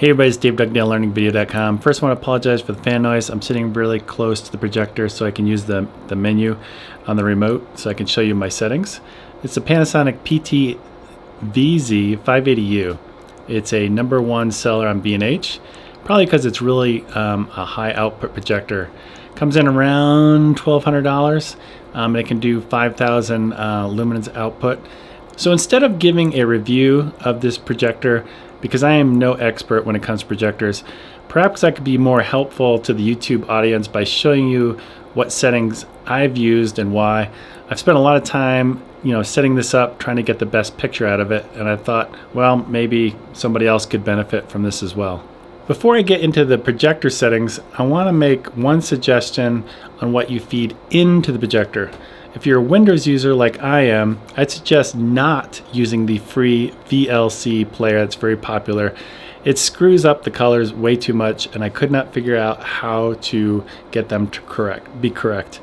Hey everybody, it's Dave, Dugdale, learningvideo.com. First I want to apologize for the fan noise. I'm sitting really close to the projector so I can use the menu on the remote so I can show you my settings. It's a Panasonic PT-VZ580U. It's a #1 seller on B&H, probably because it's really a high output projector. Comes in around $1,200 and it can do 5,000 lumens output. So instead of giving a review of this projector, because I am no expert when it comes to projectors, perhaps I could be more helpful to the YouTube audience by showing you what settings I've used and why. I've spent a lot of time, setting this up, trying to get the best picture out of it, and I thought, well, maybe somebody else could benefit from this as well. Before I get into the projector settings, I want to make one suggestion on what you feed into the projector. If you're a Windows user like I am, I'd suggest not using the free VLC player that's very popular. It screws up the colors way too much, and I could not figure out how to get them to be correct.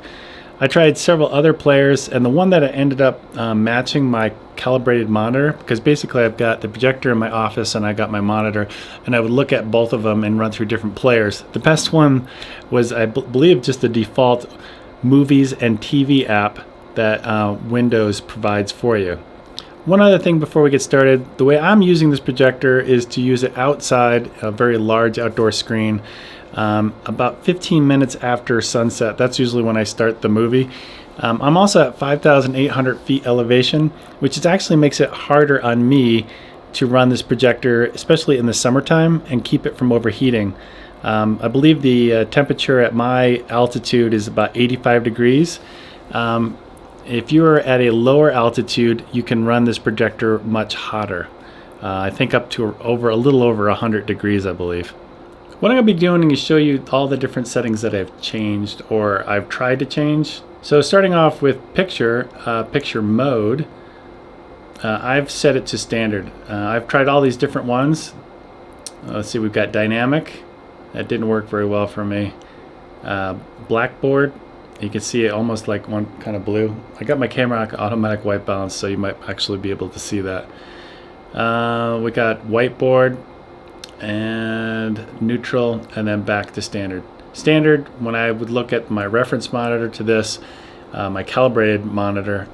I tried several other players, and the one that ended up matching my calibrated monitor, because basically I've got the projector in my office and I got my monitor, and I would look at both of them and run through different players. The best one was, I believe, just the default movies and TV app that Windows provides for you. One other thing before we get started, the way I'm using this projector is to use it outside, a very large outdoor screen, about 15 minutes after sunset. That's usually when I start the movie. I'm also at 5,800 feet elevation, which actually makes it harder on me to run this projector, especially in the summertime, and keep it from overheating. I believe the temperature at my altitude is about 85 degrees. If you're at a lower altitude, you can run this projector much hotter. I think up to a little over 100 degrees, I believe. What I'm going to be doing is show you all the different settings that I've changed or I've tried to change. So starting off with picture mode, I've set it to standard. I've tried all these different ones. Let's see, we've got dynamic. That didn't work very well for me. Blackboard, you can see it almost like one kind of blue. I got my camera on automatic white balance, so you might actually be able to see that. We got whiteboard and neutral, and then back to standard. Standard, when I would look at my reference monitor to this, my calibrated monitor,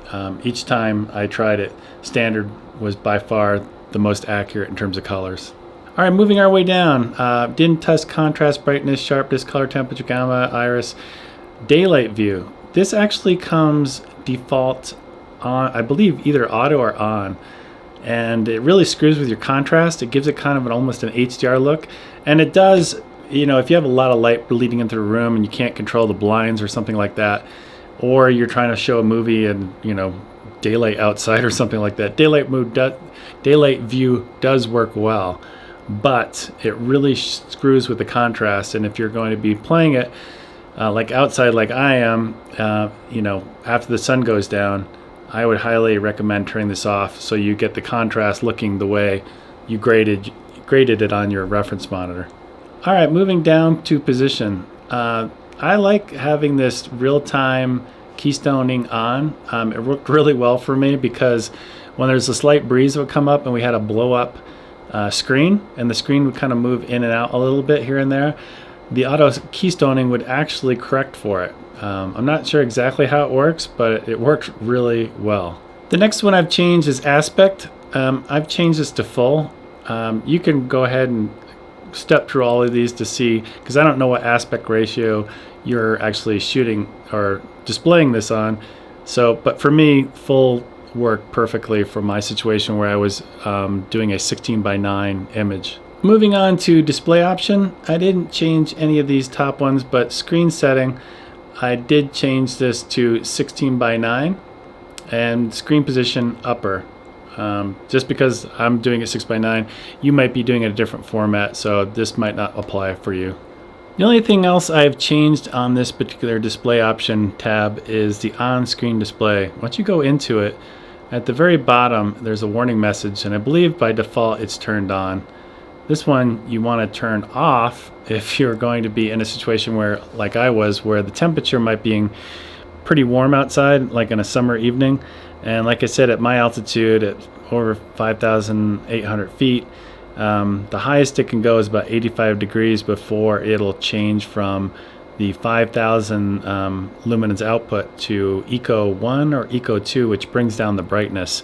each time I tried it, standard was by far the most accurate in terms of colors. All right, moving our way down. Didn't test contrast, brightness, sharpness, color, temperature, gamma, iris, daylight view. This actually comes default on, I believe, either auto or on. And it really screws with your contrast. It gives it kind of almost an HDR look. And it does, if you have a lot of light bleeding into the room and you can't control the blinds or something like that, or you're trying to show a movie and, daylight outside or something like that, daylight view does work well. But it really screws with the contrast, and if you're going to be playing it like outside like I am, after the sun goes down, I would highly recommend turning this off so you get the contrast looking the way you graded it on your reference monitor. All right, moving down to position. I like having this real-time keystoning on. It worked really well for me because when there's a slight breeze would come up and we had a blow-up screen, and the screen would kind of move in and out a little bit here and there, the auto keystoning would actually correct for it. I'm not sure exactly how it works, but it worked really well. The next one I've changed is aspect. I've changed this to full. You can go ahead and step through all of these to see, because I don't know what aspect ratio you're actually shooting or displaying this on. But for me, full worked perfectly for my situation where I was doing a 16:9 image. Moving on to display option, I didn't change any of these top ones, but screen setting, I did change this to 16:9 and screen position upper. Just because I'm doing it 6:9, you might be doing it a different format, so this might not apply for you. The only thing else I've changed on this particular display option tab is the on-screen display. Once you go into it, at the very bottom there's a warning message, and I believe by default it's turned on. This one you want to turn off if you're going to be in a situation where, like I was, where the temperature might be pretty warm outside, like in a summer evening. And like I said, at my altitude, at over 5,800 feet, The highest it can go is about 85 degrees before it'll change from the 5,000 lumens output to Eco 1 or Eco 2, which brings down the brightness.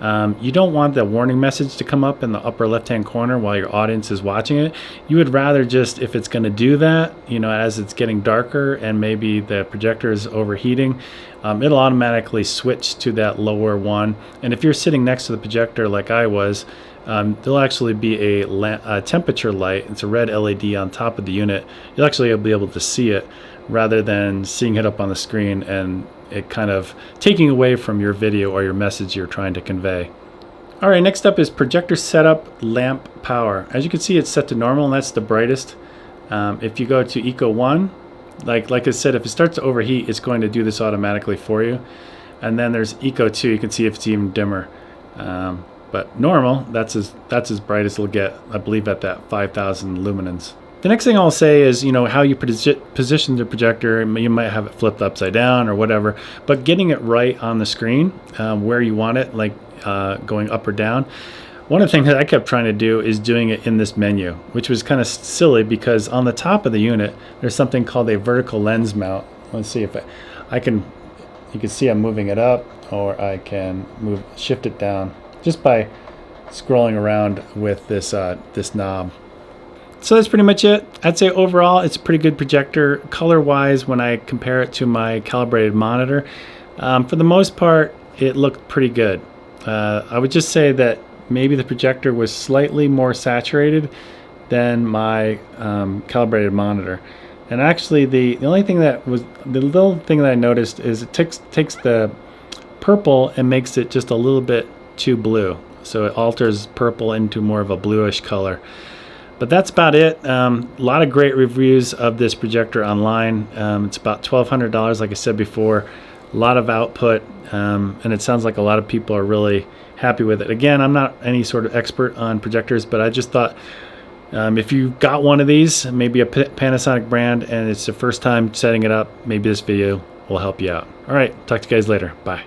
You don't want the warning message to come up in the upper left-hand corner while your audience is watching it. You would rather just, if it's going to do that, you know, as it's getting darker and maybe the projector is overheating, it'll automatically switch to that lower one. And if you're sitting next to the projector like I was, there'll actually be a temperature light. It's a red LED on top of the unit. You'll actually be able to see it rather than seeing it up on the screen and it kind of taking away from your video or your message you're trying to convey. All right, next up is projector setup, lamp power. As you can see, it's set to normal, and that's the brightest. If you go to Eco 1, like I said, if it starts to overheat, it's going to do this automatically for you. And then there's Eco 2. You can see if it's even dimmer. But normal, that's as bright as it'll get, I believe, at that 5,000 luminance. The next thing I'll say is, you know, how you position the projector. You might have it flipped upside down or whatever, but getting it right on the screen where you want it, like going up or down. One of the things that I kept trying to do is doing it in this menu, which was kind of silly because on the top of the unit, there's something called a vertical lens mount. Let's see if I can, you can see I'm moving it up, or I can shift it down just by scrolling around with this knob. So that's pretty much it. I'd say overall it's a pretty good projector color-wise when I compare it to my calibrated monitor. For the most part, it looked pretty good. I would just say that maybe the projector was slightly more saturated than my calibrated monitor. And actually, the only thing that was the little thing that I noticed is it takes the purple and makes it just a little bit too blue. So it alters purple into more of a bluish color. But that's about it. A lot of great reviews of this projector online. It's about $1,200, like I said before. A lot of output, and it sounds like a lot of people are really happy with it. Again, I'm not any sort of expert on projectors, but I just thought if you got one of these, maybe a Panasonic brand, and it's the first time setting it up, maybe this video will help you out. All right, talk to you guys later. Bye.